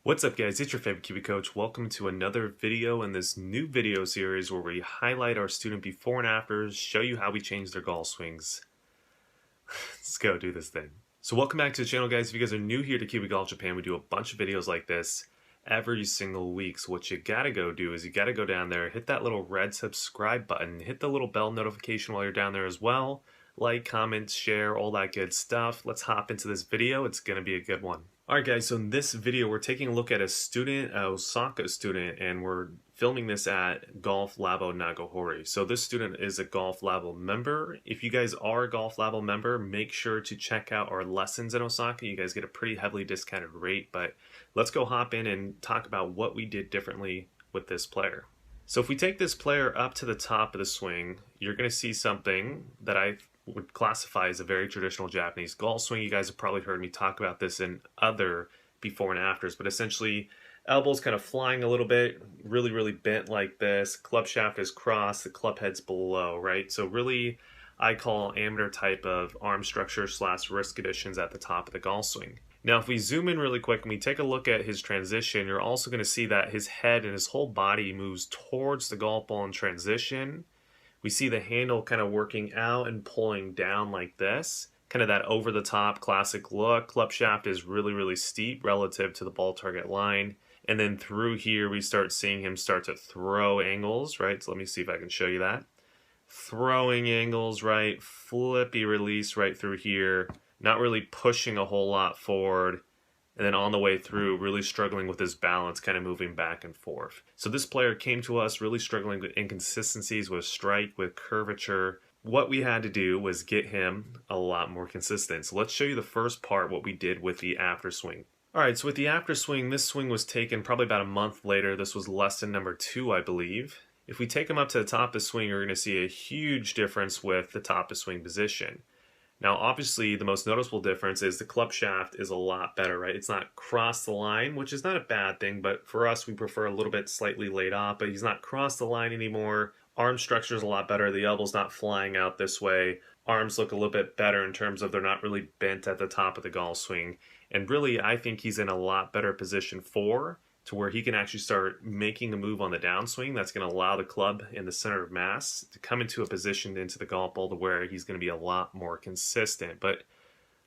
What's up guys, it's your favorite Kiwi coach. Welcome to another video in this new video series where we highlight our student before and afters, show you how we change their golf swings. Let's go do this thing. So welcome back to the channel guys. If you guys are new here to Kiwi Golf Japan, we do a bunch of videos like this every single week. So what you gotta go do is you gotta go down there, hit that little red subscribe button, hit the little bell notification while you're down there as well. Like, comment, share, all that good stuff. Let's hop into this video. It's gonna be a good one. Alright guys, so in this video we're taking a look at a student, an Osaka student, and we're filming this at Golf Labo Nagahori. So this student is a Golf Labo member. If you guys are a Golf Labo member, make sure to check out our lessons in Osaka. You guys get a pretty heavily discounted rate, but let's go hop in and talk about what we did differently with this player. So if we take this player up to the top of the swing, you're going to see something that I would classify as a very traditional Japanese golf swing. You guys have probably heard me talk about this in other before and afters, but essentially elbows kind of flying a little bit, really bent like this. Club shaft is crossed, the club head's below, right? So really, I call amateur type of arm structure / wrist conditions at the top of the golf swing. Now, if we zoom in really quick and we take a look at his transition, you're also going to see that his head and his whole body moves towards the golf ball in transition. We see the handle kind of working out and pulling down like this. Kind of that over-the-top classic look. Club shaft is really steep relative to the ball target line. And then through here, we start seeing him start to throw angles, right? So let me see if I can show you that. Throwing angles, right? Flippy release right through here. Not really pushing a whole lot forward. And then on the way through, really struggling with his balance, kind of moving back and forth. So this player came to us really struggling with inconsistencies, with strike, with curvature. What we had to do was get him a lot more consistent. So let's show you the first part, what we did with the after swing. All right, so with the after swing, this swing was taken probably about a month later. This was lesson number 2, I believe. If we take him up to the top of the swing, you're going to see a huge difference with the top of swing position. Now, obviously, the most noticeable difference is the club shaft is a lot better, right? It's not crossed the line, which is not a bad thing, but for us, we prefer a little bit slightly laid off, but he's not crossed the line anymore. Arm structure is a lot better. The elbow's not flying out this way. Arms look a little bit better in terms of they're not really bent at the top of the golf swing. And really, I think he's in a lot better position to where he can actually start making a move on the downswing that's going to allow the club in the center of mass to come into a position into the golf ball to where he's going to be a lot more consistent. But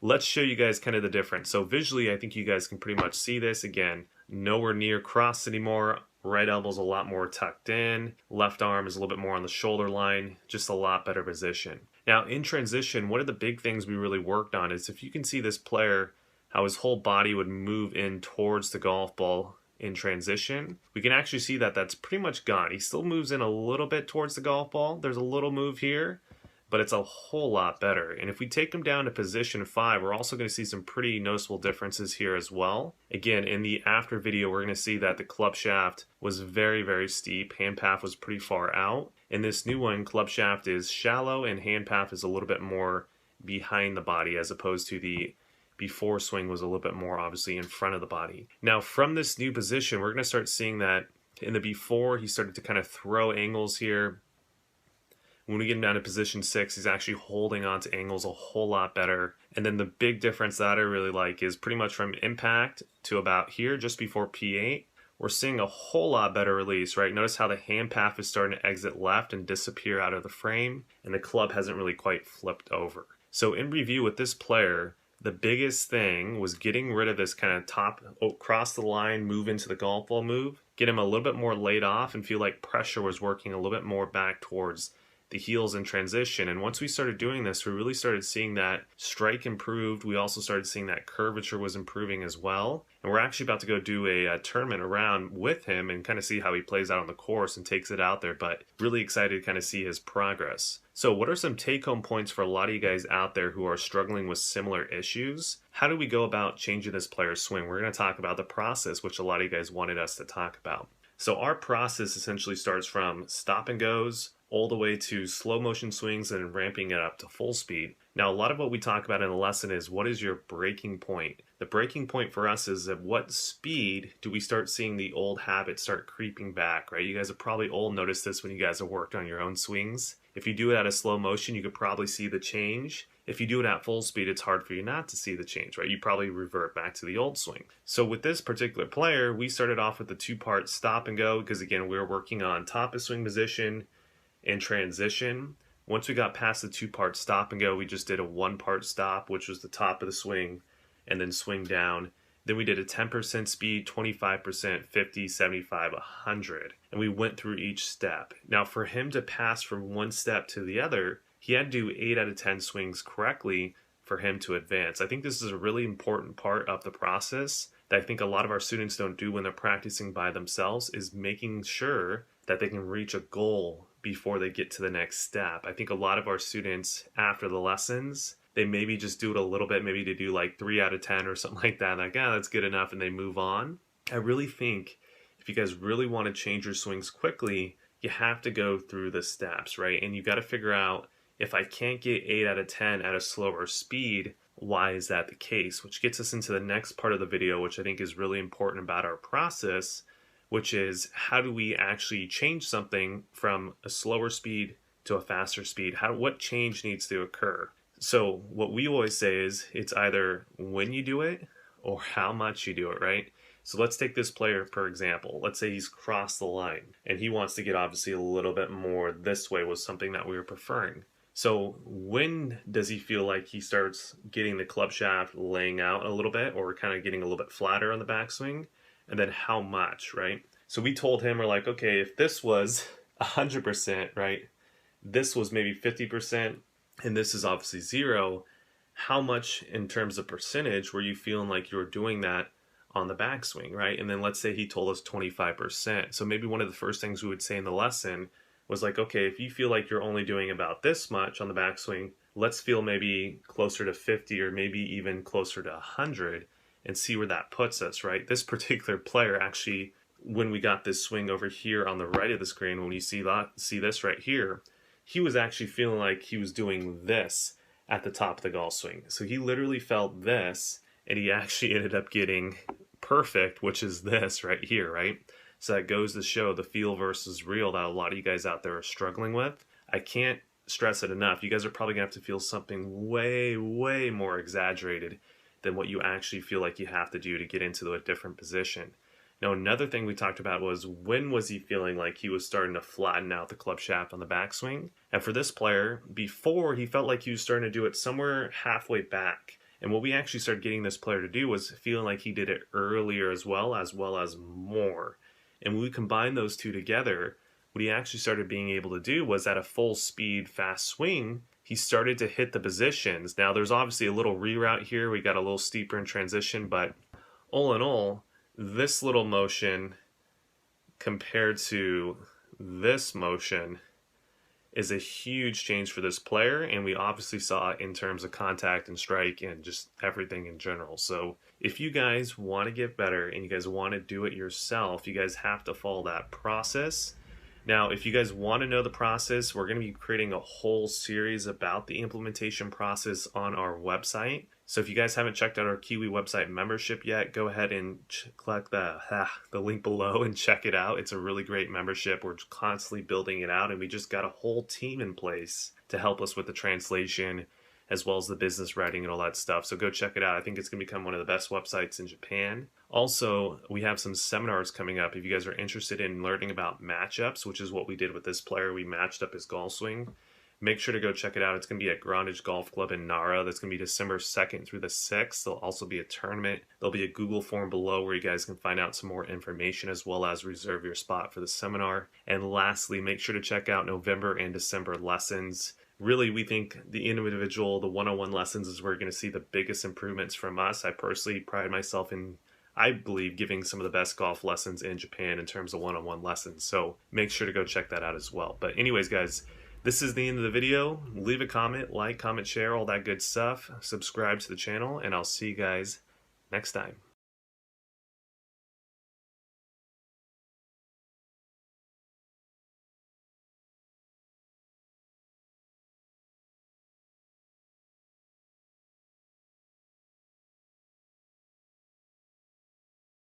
let's show you guys kind of the difference. So visually, I think you guys can pretty much see this. Again, nowhere near crossed anymore. Right elbow's a lot more tucked in. Left arm is a little bit more on the shoulder line. Just a lot better position. Now, in transition, one of the big things we really worked on is if you can see this player, how his whole body would move in towards the golf ball in transition, we can actually see that that's pretty much gone. He still moves in a little bit towards the golf ball. There's a little move here, but it's a whole lot better. And if we take him down to position 5, we're also going to see some pretty noticeable differences here as well. Again, in the after video, we're going to see that the club shaft was very steep. Hand path was pretty far out. In this new one, club shaft is shallow and hand path is a little bit more behind the body as opposed to the before swing was a little bit more obviously in front of the body. Now from this new position, we're going to start seeing that in the before, he started to kind of throw angles here. When we get him down to position 6, he's actually holding on to angles a whole lot better. And then the big difference that I really like is pretty much from impact to about here, just before P8, we're seeing a whole lot better release, right? Notice how the hand path is starting to exit left and disappear out of the frame, and the club hasn't really quite flipped over. So in review with this player, the biggest thing was getting rid of this kind of top, cross the line, move into the golf ball move, get him a little bit more laid off and feel like pressure was working a little bit more back towards the heels in transition. And once we started doing this, we really started seeing that strike improved. We also started seeing that curvature was improving as well. And we're actually about to go do a tournament around with him and kind of see how he plays out on the course and takes it out there, but really excited to kind of see his progress. So what are some take-home points for a lot of you guys out there who are struggling with similar issues? How do we go about changing this player's swing? We're going to talk about the process, which a lot of you guys wanted us to talk about. So our process essentially starts from stop and goes all the way to slow motion swings and ramping it up to full speed. Now, a lot of what we talk about in the lesson is what is your breaking point? The breaking point for us is at what speed do we start seeing the old habits start creeping back, right? You guys have probably all noticed this when you guys have worked on your own swings. If you do it at a slow motion, you could probably see the change. if you do it at full speed, it's hard for you not to see the change, right? You probably revert back to the old swing. So with this particular player, we started off with the 2-part stop and go because, again, we were working on top of swing position and transition. Once we got past the 2-part stop and go, we just did a 1-part stop, which was the top of the swing, and then swing down. Then we did a 10% speed, 25%, 50, 75, 100. And we went through each step. Now for him to pass from one step to the other, he had to do 8 out of 10 swings correctly for him to advance. I think this is a really important part of the process that I think a lot of our students don't do when they're practicing by themselves, is making sure that they can reach a goal before they get to the next step. I think a lot of our students, after the lessons, they maybe just do it a little bit, maybe they do like 3 out of 10 or something like that, like, that's good enough, and they move on. I really think if you guys really want to change your swings quickly, you have to go through the steps, right? And you got to figure out, if I can't get 8 out of 10 at a slower speed, why is that the case? Which gets us into the next part of the video, which I think is really important about our process, which is how do we actually change something from a slower speed to a faster speed? What change needs to occur? So what we always say is it's either when you do it or how much you do it, right? So let's take this player, for example. Let's say he's crossed the line and he wants to get obviously a little bit more this way, was something that we were preferring. So when does he feel like he starts getting the club shaft laying out a little bit or kind of getting a little bit flatter on the backswing? And then how much, right? So we told him, we're like, okay, if this was 100%, right? This was maybe 50%. And this is obviously 0, how much in terms of percentage were you feeling like you were doing that on the backswing, right? And then let's say he told us 25%. So maybe one of the first things we would say in the lesson was like, okay, if you feel like you're only doing about this much on the backswing, let's feel maybe closer to 50 or maybe even closer to 100 and see where that puts us, right? This particular player actually, when we got this swing over here on the right of the screen, when you see this right here, he was actually feeling like he was doing this at the top of the golf swing. So he literally felt this, and he actually ended up getting perfect, which is this right here, right? So that goes to show the feel versus real that a lot of you guys out there are struggling with. I can't stress it enough. You guys are probably gonna have to feel something way, way more exaggerated than what you actually feel like you have to do to get into a different position. Now, another thing we talked about was, when was he feeling like he was starting to flatten out the club shaft on the backswing? And for this player, before, he felt like he was starting to do it somewhere halfway back. And what we actually started getting this player to do was feeling like he did it earlier as well as more. And when we combined those two together, what he actually started being able to do was, at a full speed, fast swing, he started to hit the positions. Now, there's obviously a little reroute here. We got a little steeper in transition, but all in all, this little motion compared to this motion is a huge change for this player, and we obviously saw it in terms of contact and strike and just everything in general. So if you guys want to get better and you guys want to do it yourself, you guys have to follow that process. Now, if you guys want to know the process, we're going to be creating a whole series about the implementation process on our website. So if you guys haven't checked out our Kiwi website membership yet, go ahead and click the link below and check it out. It's a really great membership. We're constantly building it out, and we just got a whole team in place to help us with the translation as well as the business writing and all that stuff. So go check it out. I think it's going to become one of the best websites in Japan. Also, we have some seminars coming up. If you guys are interested in learning about matchups, which is what we did with this player, we matched up his golf swing. Make sure to go check it out. It's going to be at Grandage Golf Club in Nara. That's going to be December 2nd through the 6th. There'll also be a tournament. There'll be a Google form below where you guys can find out some more information as well as reserve your spot for the seminar. And lastly, make sure to check out November and December lessons. Really, we think the individual, the one-on-one lessons is where you're going to see the biggest improvements from us. I personally pride myself in, I believe, giving some of the best golf lessons in Japan in terms of one-on-one lessons. So make sure to go check that out as well. But anyways, guys, this is the end of the video. Leave a comment, like, comment, share, all that good stuff. Subscribe to the channel, and I'll see you guys next time.